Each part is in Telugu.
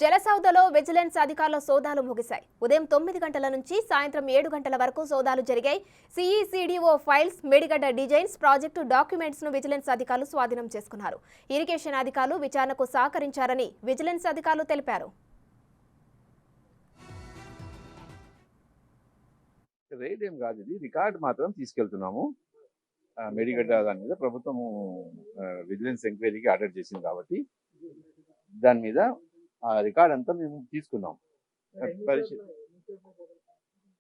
జలసౌదలో విజిలెన్స్ అధికారుల సోదాలు ముగిశాయి. ఉదయం 9 గంటల నుంచి సాయంత్రం 7 గంటల వరకు సోదాలు జరిగాయి. సిఈసిడిఓ files, Medigadda designs, project documents ను విజిలెన్స్ అధికారులు స్వాధీనం చేసుకున్నారు. ఇరిగేషన్ అధికారులు విచారణకు సహకరించారని విజిలెన్స్ అధికారులు తెలిపారు. రైడ్ ఏం కాదు, ఇది రికార్డు మాత్రం తీసుకెళ్తున్నాము. మేడిగడ్డ దాని మీద ప్రభుత్వము విజిలెన్స్ ఎంక్వైరీకి ఆర్డర్ చేసింది కాబట్టి దాని మీద ఆ రికార్డ్ అంతా మేము తీసుకున్నాం.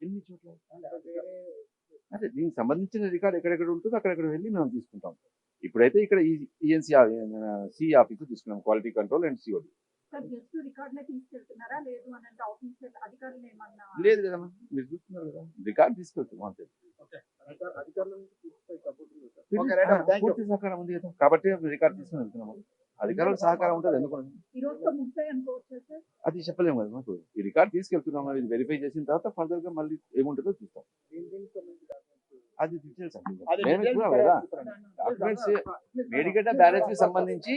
ఎన్ని చోట్ల అదే దీనికి సంబంధించిన రికార్డ్ ఎక్కడెక్కడ ఉంటుందో అక్కడెక్కడ వెళ్ళి మేము తీసుకుంటాం. ఇప్పుడైతే ఇక్కడ ఈఎన్సీ సి ఆఫీస్ తీసుకున్నాం, క్వాలిటీ కంట్రోల్ అండ్ సిఓడి. లేదు కదా, మీరు చూస్తున్నారు కదా, రికార్డ్ తీసుకెళ్తాం అంతే. పూర్తి సహకారం ఉంది కదా కాబట్టి రికార్డ్ తీసుకుని వెళ్తున్నాము. అధికారుల సహకారం ఉంటుంది, ఎందుకు అది చెప్పలేము కదా. మాకు ఈ రికార్డ్ తీసుకెళ్తున్నాము, ఇది వెరిఫై చేసిన తర్వాత ఫర్దర్ గా మళ్ళీ ఏముంటుందో చూస్తాం. అది డీటెయిల్స్ కదా, డాక్యుమెంట్స్ మేడిగడ్డ బ్యారేజ్ కి సంబంధించి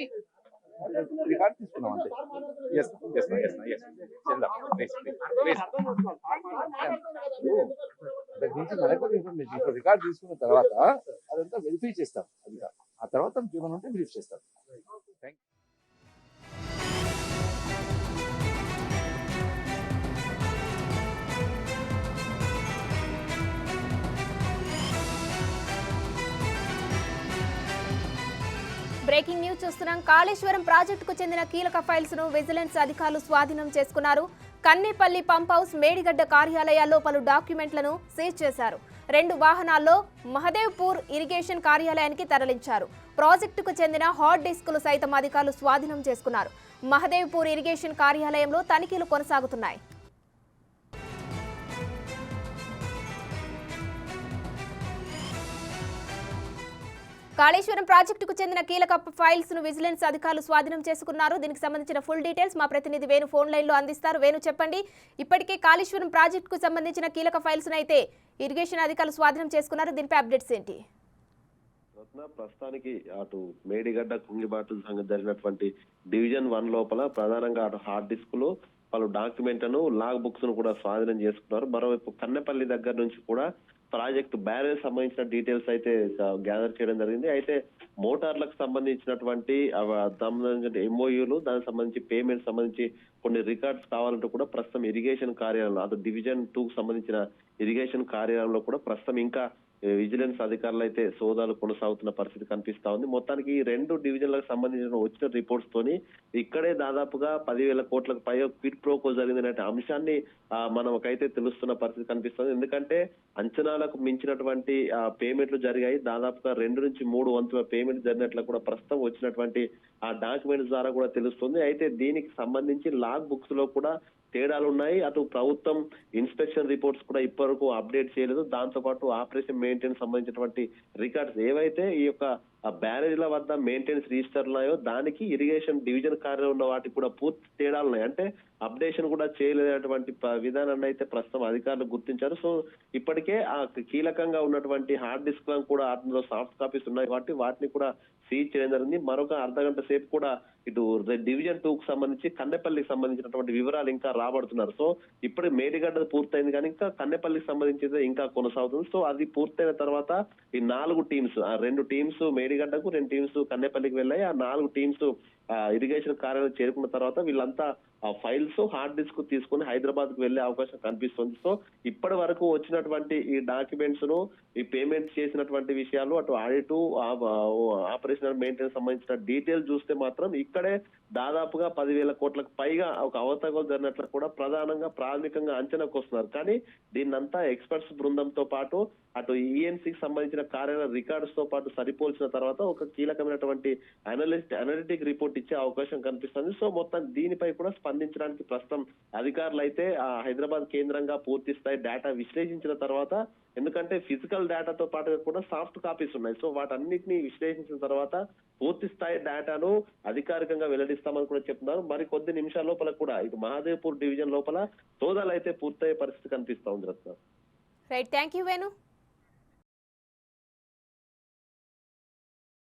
రికార్డ్ తీసుకున్నాం అంతే. రికార్డ్ తీసుకున్న తర్వాత అదంతా వెరిఫై చేస్తాం. అది ఆ తర్వాత ఏమైనా ఉంటే బ్రీఫ్ చేస్తాం. బ్రేకింగ్ న్యూస్ చూస్తున్నాం. కాళేశ్వరం ప్రాజెక్టుకు చెందిన కీలక ఫైల్స్ ను విజిలెన్స్ అధికారులు స్వాధీనం చేసుకున్నారు. కన్నేపల్లి పంప్ హౌస్, మేడిగడ్డ కార్యాలయాల్లో పలు డాక్యుమెంట్లను సీజ్ చేశారు. 2 వాహనాల్లో మహదేవ్పూర్ ఇరిగేషన్ కార్యాలయానికి తరలించారు. ప్రాజెక్టుకు చెందిన హార్డ్ డిస్కులు సైతం అధికారులు స్వాధీనం చేసుకున్నారు. మహదేవ్పూర్ ఇరిగేషన్ కార్యాలయంలో తనిఖీలు కొనసాగుతున్నాయి. కాళేశ్వరం ప్రాజెక్టుకు చెందిన కీలక ఫైల్స్ ను విజిలెన్స్ అధికారులు స్వాధీనం చేసుకున్నారు. దీనికి సంబంధించిన ఫుల్ డీటెయిల్స్ మా ప్రతినిధి వేణు ఫోన్ లైన్ లో అందిస్తారు. వేణు, చెప్పండి. ఇప్పటికే కాళేశ్వరం ప్రాజెక్టుకు సంబంధించిన కీలక ఫైల్స్ ను అయితే ఇరిగేషన్ అధికారులు స్వాధీనం చేసుకున్నారు. దీనిపై అప్డేట్స్ ఏంటి? ప్రస్తుతానికి అటు మేడిగడ్డ కుంగిబాటు జరిగినటువంటి డివిజన్ 1 లోపల ప్రధానంగా అటు హార్డ్ డిస్కులు, పలు డాక్యుమెంట్లను, లాగ్ బుక్స్ ను కూడా స్వాధీనం చేసుకున్నారు. మరోవైపు కన్నెపల్లి దగ్గర నుంచి కూడా ప్రాజెక్టు బ్యారేజ్ సంబంధించిన డీటెయిల్స్ అయితే గ్యాదర్ చేయడం జరిగింది. అయితే మోటార్లకు సంబంధించినటువంటి ఎంఓయూలు, దానికి సంబంధించి పేమెంట్ సంబంధించి కొన్ని రికార్డ్స్ కావాలంటూ కూడా ప్రస్తుతం ఇరిగేషన్ కార్యాలయంలో, అటు డివిజన్ 2 కు సంబంధించిన ఇరిగేషన్ కార్యాలయంలో కూడా ప్రస్తుతం ఇంకా విజిలెన్స్ అధికారులు అయితే సోదాలు కొనసాగుతున్న పరిస్థితి కనిపిస్తా ఉంది. మొత్తానికి ఈ 2 డివిజన్లకు సంబంధించిన వచ్చిన రిపోర్ట్స్ తోని ఇక్కడే దాదాపుగా 10,000 కోట్లకు పైగా క్విడ్ ప్రోకో జరిగిందనే అంశాన్ని మనకైతే తెలుస్తున్న పరిస్థితి కనిపిస్తుంది. ఎందుకంటే అంచనాలకు మించినటువంటి పేమెంట్లు జరిగాయి. దాదాపుగా 2 నుంచి 3 వంతుల పేమెంట్ జరిగినట్లు కూడా ప్రస్తుతం వచ్చినటువంటి ఆ డాక్యుమెంట్స్ ద్వారా కూడా తెలుస్తుంది. అయితే దీనికి సంబంధించి లాగ్ బుక్స్ లో కూడా తేడాలు ఉన్నాయి. అటు ప్రభుత్వం ఇన్స్పెక్షన్ రిపోర్ట్స్ కూడా ఇప్పటివరకు అప్డేట్ చేయలేదు. దాంతో పాటు ఆపరేషన్ మెయింటెనెన్స్ సంబంధించినటువంటి రికార్డ్స్ ఏవైతే ఈ యొక్క బ్యారేజ్ల వద్ద మెయింటెనెన్స్ రిజిస్టర్ ఉన్నాయో దానికి ఇరిగేషన్ డివిజన్ కార్యాలయం ఉన్న వాటికి కూడా పూర్తి తేడాలు ఉన్నాయి. అంటే అప్డేషన్ కూడా చేయలేనటువంటి విధానాన్ని అయితే ప్రస్తుతం అధికారులు గుర్తించారు. సో ఇప్పటికే ఆ కీలకంగా ఉన్నటువంటి హార్డ్ డిస్క్ కూడా అందులో సాఫ్ట్ కాపీస్ ఉన్నాయి కాబట్టి వాటిని కూడా సీజ్ చేయడం జరిగింది. మరొక అర్ధగంట సేపు కూడా ఇటు డివిజన్ 2 కు సంబంధించి కన్నెపల్లికి సంబంధించినటువంటి వివరాలు ఇంకా రాబడుతున్నారు. సో ఇప్పుడు మేడిగడ్డ పూర్తయింది కానీ ఇంకా కన్నెపల్లికి సంబంధించి ఇంకా కొనసాగుతుంది. సో అది పూర్తయిన తర్వాత ఈ 4 టీమ్స్, 2 టీమ్స్ మేడిగడ్డకు, 2 టీమ్స్ కన్నెపల్లికి వెళ్ళాయి. ఆ 4 టీమ్స్ ఇరిగేషన్ కార్యాలయం చేరుకున్న తర్వాత వీళ్ళంతా ఆ ఫైల్స్, హార్డ్ డిస్క్ తీసుకుని హైదరాబాద్ కు వెళ్లే అవకాశం కనిపిస్తుంది. సో ఇప్పటి వరకు వచ్చినటువంటి ఈ డాక్యుమెంట్స్ ను, ఈ పేమెంట్ చేసినటువంటి విషయాలు, అటు ఆడిట్, ఆపరేషనల్ మెయింటెనెన్స్ సంబంధించిన డీటెయిల్స్ చూస్తే మాత్రం ఇక్కడే దాదాపుగా 10,000 కోట్లకు పైగా ఒక అవతగలు జరిగినట్లు కూడా ప్రాథమికంగా అంచనాకు వస్తున్నారు. కానీ దీన్నంతా ఎక్స్పర్ట్స్ బృందంతో పాటు అటు ఈఎన్సీకి సంబంధించిన కార్యాలయ రికార్డ్స్ తో పాటు సరిపోల్చిన తర్వాత ఒక కీలకమైనటువంటి అనలిటిక్ రిపోర్ట్ ఇచ్చే అవకాశం కనిపిస్తుంది. సో మొత్తం దీనిపై కూడా స్పందించడానికి ప్రస్తుతం అధికారులు అయితే హైదరాబాద్ కేంద్రంగా పూర్తి స్థాయి డేటా విశ్లేషించిన తర్వాత, ఎందుకంటే ఫిజికల్ డేటాతో పాటు కూడా సాఫ్ట్ కాపీస్ ఉన్నాయి. సో వాటన్నిటిని విశ్లేషించిన తర్వాత పూర్తి స్థాయి డేటాను అధికారికంగా వెల్లడిస్తామని కూడా చెప్తున్నారు. మరి కొద్ది నిమిషాల లోపల కూడా ఇటు మహాదేవ్పూర్ డివిజన్ లోపల సోదాలు అయితే పూర్తయ్యే పరిస్థితి కనిపిస్తా ఉంది. Right, thank you Venu.